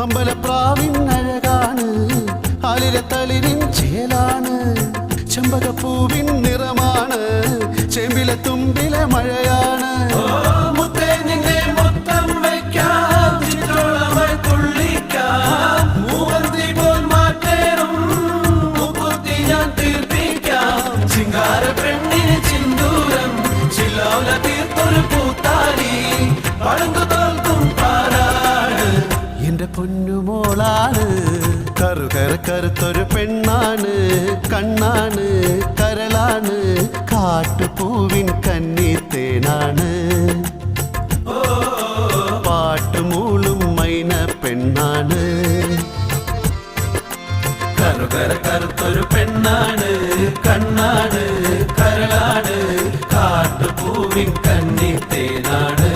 അമ്പലപ്രാവിൻ അഴകാണ്, ആലിലെ തളിരിൻ ചേലാണ്, ചെമ്പകപ്പൂവിൻ നിറമാണ്, ചെമ്പിലെ തുമ്പിലെ മഴയാണ്. എന്റെ പൊന്നുമോളാണ്, കറുത്തൊരു പെണ്ണാണ്, കണ്ണാണ്, കരളാണ്, കാട്ടുപൂവിൻ കന്നിത്തേനാണ്, പാട്ടുമൂളും മൈന പെണ്ണാണ്. കറുത്തൊരു പെണ്ണാണ്, കണ്ണാണ്, കരളാണ്, കാട്ടുപൂവിൻ കന്നിത്തേനാണ്.